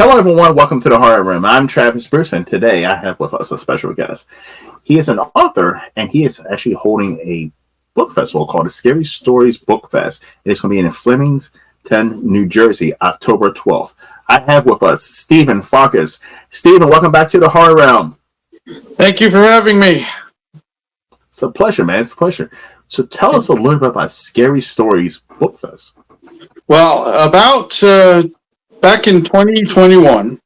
Hello, everyone. Welcome to the Horror Room. I'm Travis Bruce, and today I have with us a special guest. He is an author, and he is actually holding a book festival called the Scary Stories Book Fest. It's going to be in Flemington, New Jersey, October 12th. I have with us Stephen Farkas. Stephen, welcome back to the Horror Realm. Thank you for having me. It's a pleasure, man. It's a pleasure. So tell us a little bit about Scary Stories Book Fest. Well, about back in 2021,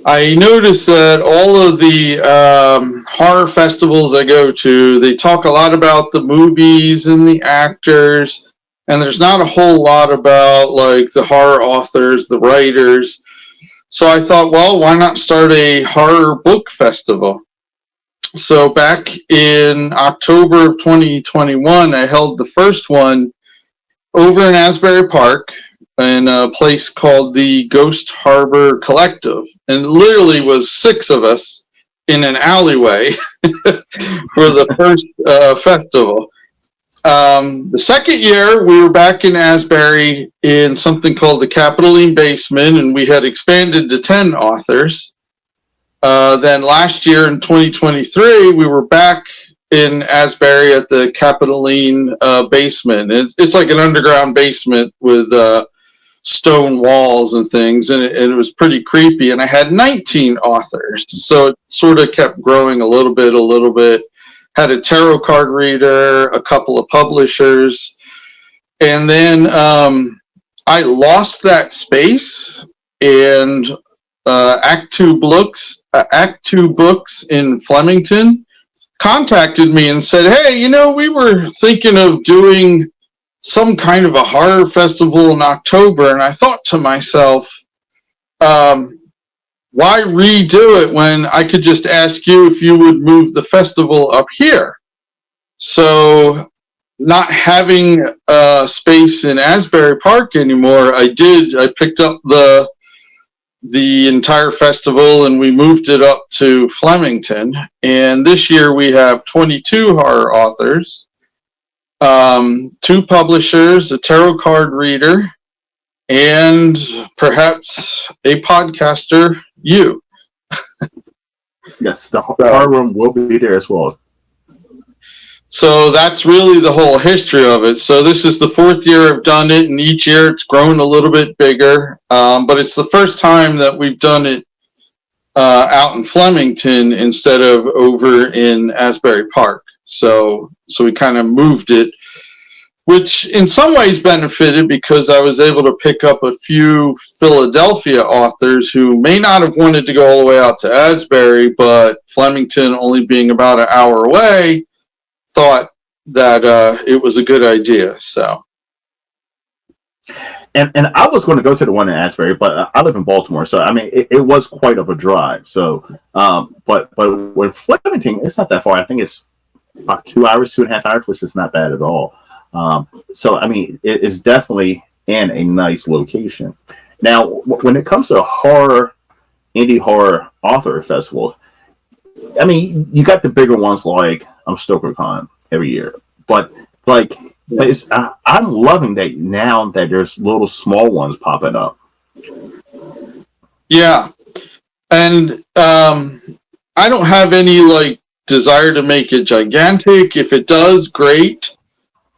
I noticed that all of the horror festivals I go to, they talk a lot about the movies and the actors, and there's not a whole lot about like the horror authors, the writers. So I thought, well, why not start a horror book festival? So back in October of 2021, I held the first one over in Asbury Park in a place called the Ghost Harbor Collective. And it literally was 6 of us in an alleyway for the first festival. The second year, we were back in Asbury in something called the Capitoline Basement, and we had expanded to 10 authors. Then last year in 2023, we were back in Asbury at the Capitoline Basement. It's like an underground basement with stone walls and things, and it was pretty creepy. And I had 19 authors, so it sort of kept growing a little bit. Had a tarot card reader, a couple of publishers, and then I lost that space, and Act Two Books in Flemington contacted me and said, hey, we were thinking of doing some kind of a horror festival in October. And I thought to myself, why redo it when I could just ask you if you would move the festival up here? So not having space in Asbury Park anymore, I picked up the entire festival and we moved it up to Flemington. And this year we have 22 horror authors, 2 publishers, a tarot card reader, and perhaps a podcaster, you. Yes, the horror room will be there as well. So that's really the whole history of it. So this is the 4th year I've done it, and each year it's grown a little bit bigger. But it's the first time that we've done it out in Flemington instead of over in Asbury Park. So we kind of moved it, which in some ways benefited because I was able to pick up a few Philadelphia authors who may not have wanted to go all the way out to Asbury, but Flemington only being about an hour away, thought that it was a good idea. So, and I was going to go to the one in Asbury, but I live in Baltimore, so I mean it was quite of a drive. So, but with Flemington, it's not that far. I think it's about 2 hours, 2.5 hours, which is not bad at all. So I mean it's definitely in a nice location. Now, when it comes to indie horror author festival, I mean, you got the bigger ones like StokerCon every year, but like I'm loving that now that there's little small ones popping up. Yeah, and I don't have any like desire to make it gigantic. If it does, great.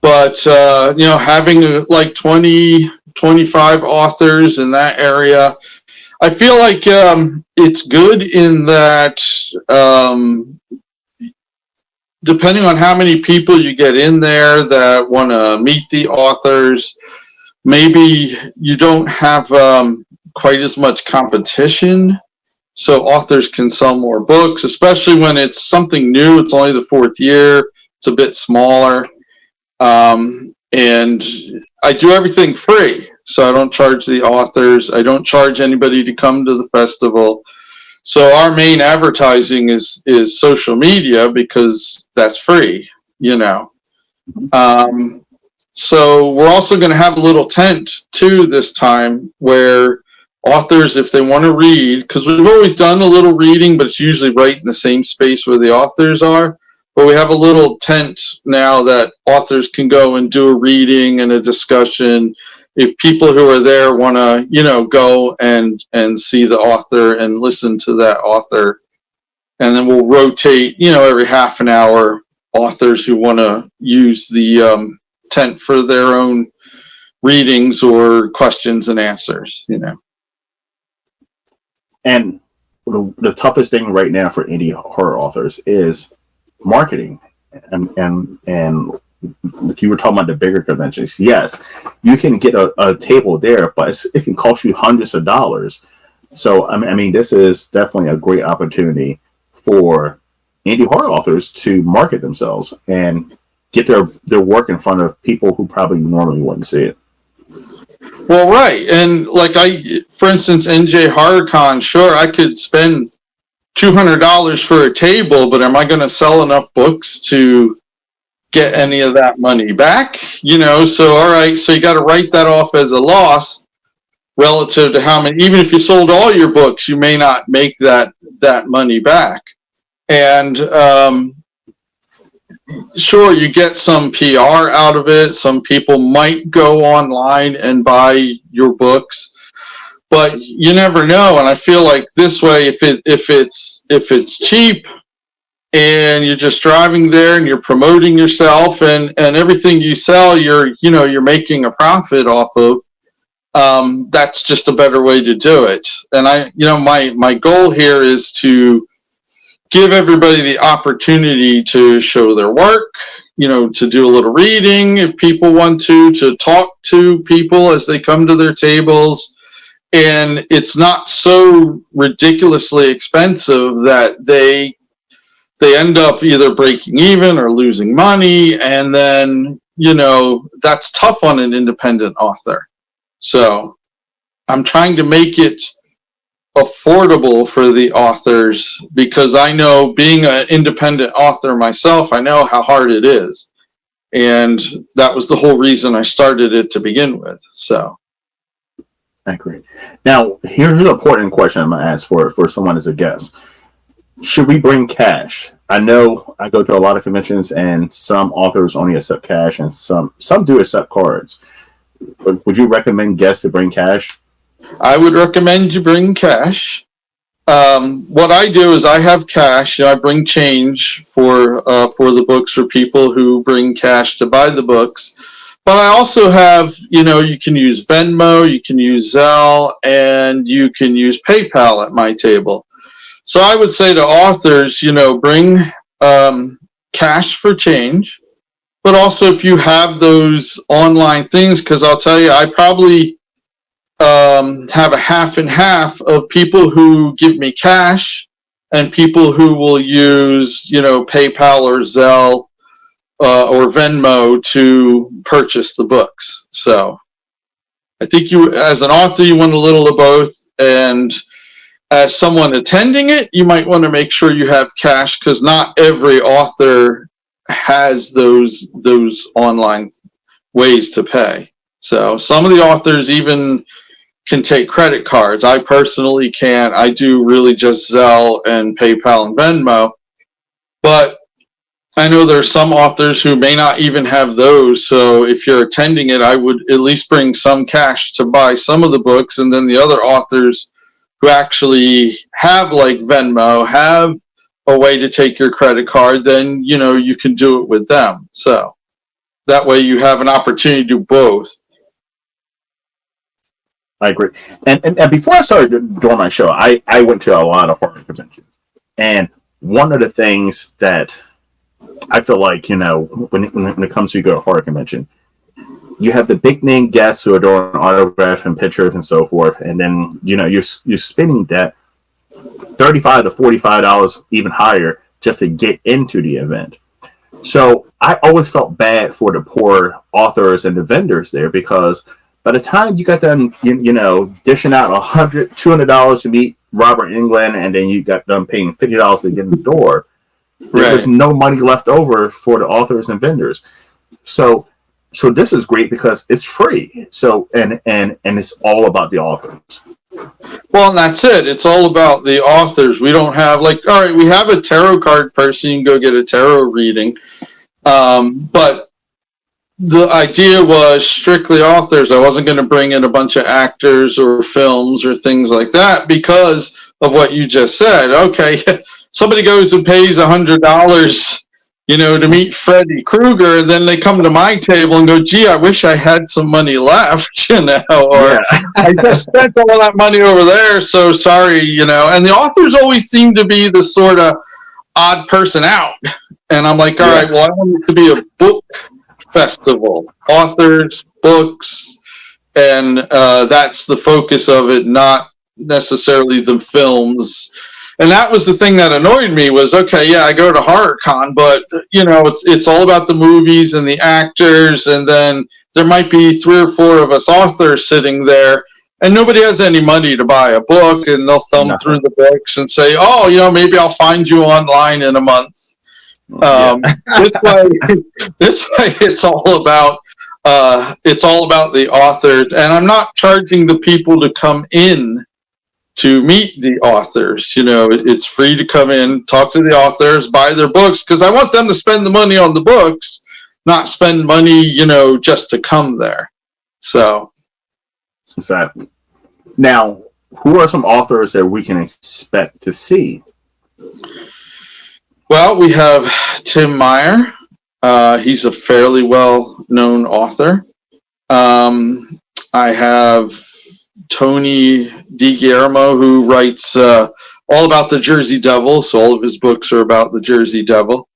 But having like 20, 25 authors in that area, I feel like it's good in that depending on how many people you get in there that want to meet the authors, maybe you don't have quite as much competition, so authors can sell more books, especially when it's something new. It's only the 4th year. It's a bit smaller. And I do everything free, so I don't charge the authors. I don't charge anybody to come to the festival. So our main advertising is social media because that's free, So we're also going to have a little tent too this time where authors, if they want to read, because we've always done a little reading, but it's usually right in the same space where the authors are. But we have a little tent now that authors can go and do a reading and a discussion if people who are there want to, go and see the author and listen to that author. And then we'll rotate, every half an hour, authors who want to use the tent for their own readings or questions and answers, And the toughest thing right now for indie horror authors is marketing. And like you were talking about the bigger conventions. Yes, you can get a table there, but it can cost you hundreds of dollars. So, I mean, this is definitely a great opportunity for indie horror authors to market themselves and get their work in front of people who probably normally wouldn't see it. Well, right. And like for instance, NJ HorrorCon, sure, I could spend $200 for a table, but am I going to sell enough books to get any of that money back? So, all right, so you got to write that off as a loss relative to how many, even if you sold all your books, you may not make that money back. And sure, you get some PR out of it. Some people might go online and buy your books, but you never know. And I feel like this way, if it's cheap and you're just driving there and you're promoting yourself and everything you sell, you're making a profit off of. That's just a better way to do it. And my goal here is to give everybody the opportunity to show their work, to do a little reading if people want to talk to people as they come to their tables. And it's not so ridiculously expensive that they end up either breaking even or losing money. And then, that's tough on an independent author. So I'm trying to make it affordable for the authors, because I know, being an independent author myself, I know how hard it is. And that was the whole reason I started it to begin with. So I agree. Now, here's an important question I'm going to ask for someone as a guest. Should we bring cash? I know I go to a lot of conventions and some authors only accept cash and some do accept cards. Would you recommend guests to bring cash? I would recommend you bring cash. What I do is I have cash. I bring change for the books for people who bring cash to buy the books. But I also have, you can use Venmo, you can use Zelle, and you can use PayPal at my table. So I would say to authors, bring cash for change. But also, if you have those online things, because I'll tell you, I probably have a half and half of people who give me cash and people who will use, PayPal or Zelle or Venmo to purchase the books. So I think you, as an author, you want a little of both. And as someone attending it, you might want to make sure you have cash, because not every author has those online ways to pay. So some of the authors even can take credit cards. I personally can't. I do really just Zelle and PayPal and Venmo. But I know there's some authors who may not even have those. So if you're attending it, I would at least bring some cash to buy some of the books. And then the other authors who actually have, like Venmo, have a way to take your credit card, then, you can do it with them. So that way you have an opportunity to do both. I agree. And before I started doing my show, I went to a lot of horror conventions. And one of the things that I feel like, when it comes to go to a horror convention, you have the big name guests who are doing autographs and pictures and so forth. And then, you're spending that $35 to $45, even higher, just to get into the event. So I always felt bad for the poor authors and the vendors there, because by the time you got done, dishing out $100, $200 to meet Robert Englund, and then you got done paying $50 to get in the door, there was no money left over for the authors and vendors. So this is great because it's free. So and it's all about the authors. Well, and that's it. It's all about the authors. We don't have, all right, we have a tarot card person. You can go get a tarot reading. But the idea was strictly authors. I wasn't going to bring in a bunch of actors or films or things like that because of what you just said. Okay, somebody goes and pays $100, to meet Freddy Krueger, and then they come to my table and go, "Gee, I wish I had some money left," or Yeah. "I just spent all that money over there, so sorry," And the authors always seem to be the sort of odd person out. And I'm like, all Yeah. right, well, I want it to be a book festival, authors, books, and that's the focus of it, not necessarily the films. And that was the thing that annoyed me was, okay, yeah, I go to HorrorCon, but it's all about the movies and the actors, and then there might be 3 or 4 of us authors sitting there, and nobody has any money to buy a book, and they'll thumb Nothing. through the books and say, oh, maybe I'll find you online in a month. Yeah. This way, it's all about the authors, and I'm not charging the people to come in to meet the authors. It's free to come in, talk to the authors, buy their books, because I want them to spend the money on the books, not spend money, just to come there. So, Exactly. Now, who are some authors that we can expect to see? well, we have Tim Meyer. He's a fairly well-known author. I have Tony DiGuillermo, who writes all about the Jersey Devil, so all of his books are about the Jersey Devil.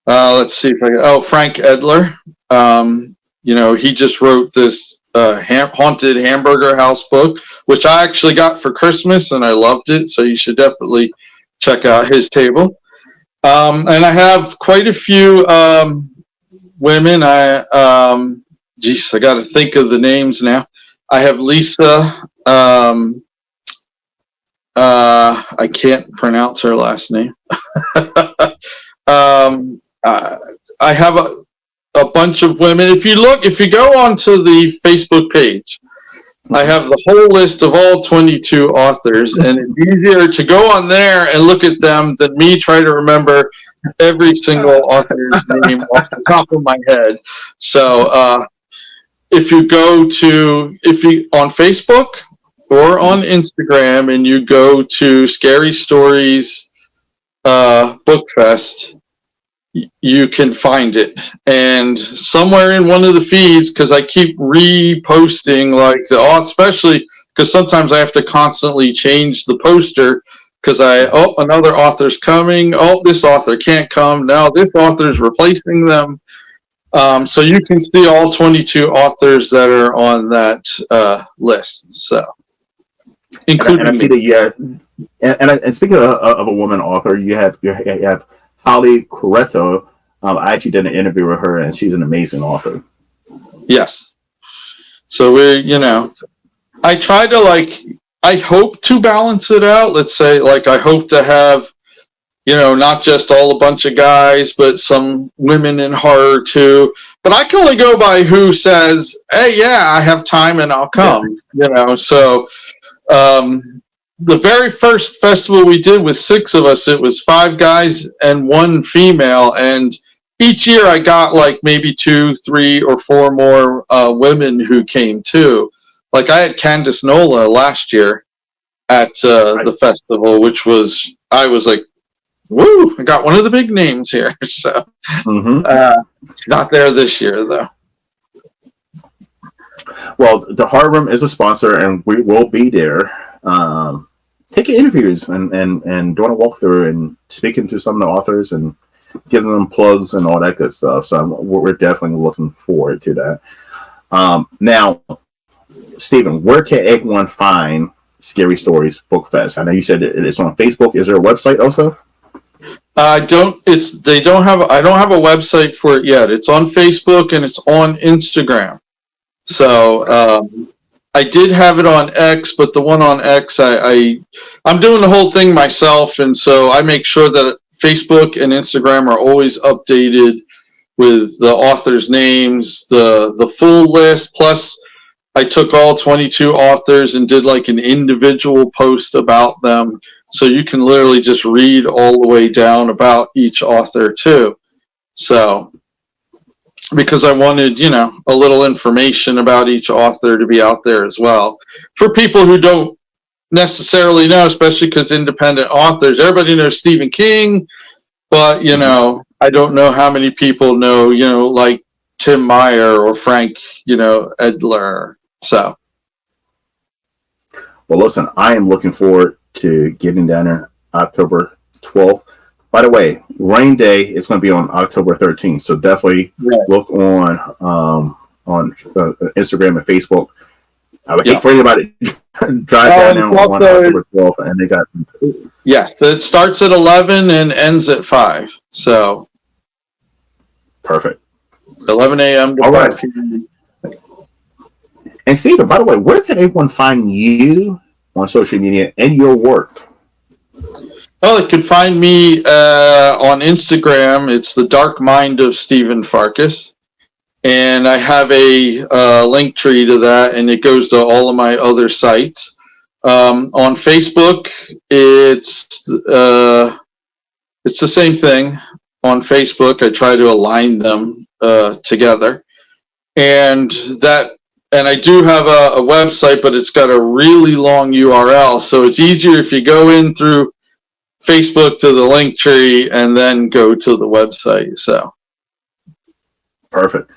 Let's see if I can. Oh, Frank Edler. He just wrote this Haunted Hamburger House book, which I actually got for Christmas, and I loved it, so you should definitely check out his table. And I have quite a few women. I got to think of the names now. I have Lisa. I can't pronounce her last name. I have a bunch of women. If you go onto the Facebook page, I have the whole list of all 22 authors, and it's easier to go on there and look at them than me try to remember every single author's name off the top of my head. So if you on Facebook or on Instagram and you go to Scary Stories BOOKFEST, you can find it. And somewhere in one of the feeds, because I keep reposting, especially because sometimes I have to constantly change the poster because another author's coming. Oh, this author can't come. Now this author's replacing them. So you can see all 22 authors that are on that list. So, including and I see that and speaking of a woman author, you have Holly Coretto. I actually did an interview with her, and she's an amazing author. Yes. So I try to I hope to balance it out. Let's say I hope to have, not just all a bunch of guys, but some women in horror too. But I can only go by who says, "Hey, yeah, I have time and I'll come." Yeah. So the very first festival we did with 6 of us, it was 5 guys and 1 female, and each year I got maybe 2, 3, or 4 more women who came too. I had Candace Nola last year at the festival, which I was like, woo, I got one of the big names here. So she's not there this year though. Well, the Horror Room is a sponsor, and we will be there. Taking interviews and doing a walkthrough and speaking to some of the authors and giving them plugs and all that good stuff. So we're definitely looking forward to that. Now, Stephen, where can everyone find Scary Stories BOOKFEST? I know you said it's on Facebook. Is there a website also? I don't have a website for it yet. It's on Facebook and it's on Instagram. So I did have it on X, but the one on X, I'm doing the whole thing myself, and so I make sure that Facebook and Instagram are always updated with the authors' names, the full list. Plus, I took all 22 authors and did an individual post about them, so you can literally just read all the way down about each author too. So because I wanted, a little information about each author to be out there as well. For people who don't necessarily know, especially because independent authors, everybody knows Stephen King, but, I don't know how many people know, like Tim Meyer or Frank, Edler. So. Well, listen, I am looking forward to getting down there October 12th. By the way, rain day is going to be on October 13th, so definitely look on Instagram and Facebook. I would hate for anybody to drive down there on October 12th, and they got... Yes, it starts at 11 and ends at 5, so... Perfect. 11 a.m. to 5 p.m. And Stephen, by the way, where can everyone find you on social media and your work? Well, you can find me on Instagram. It's the Dark Mind of Stephen Farkas. And I have a link tree to that, and it goes to all of my other sites. On Facebook, it's the same thing. On Facebook, I try to align them together. And I do have a website, but it's got a really long URL. So it's easier if you go in through Facebook to the link tree and then go to the website. So perfect.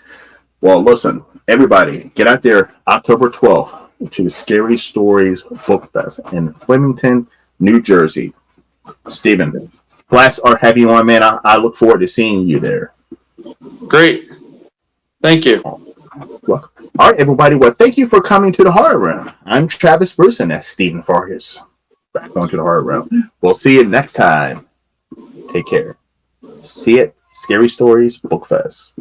Well, listen, everybody, get out there October 12th to Scary Stories Book Fest in Flemington, New Jersey. Stephen, blast our have you on, man. I look forward to seeing you there. Great. Thank you. Well, all right, everybody. Well, thank you for coming to the Horror Room. I'm Travis Bruce, and that's Stephen Farkas. Back on to the Horror Room. We'll see you next time. Take care. See it. Scary Stories Book Fest.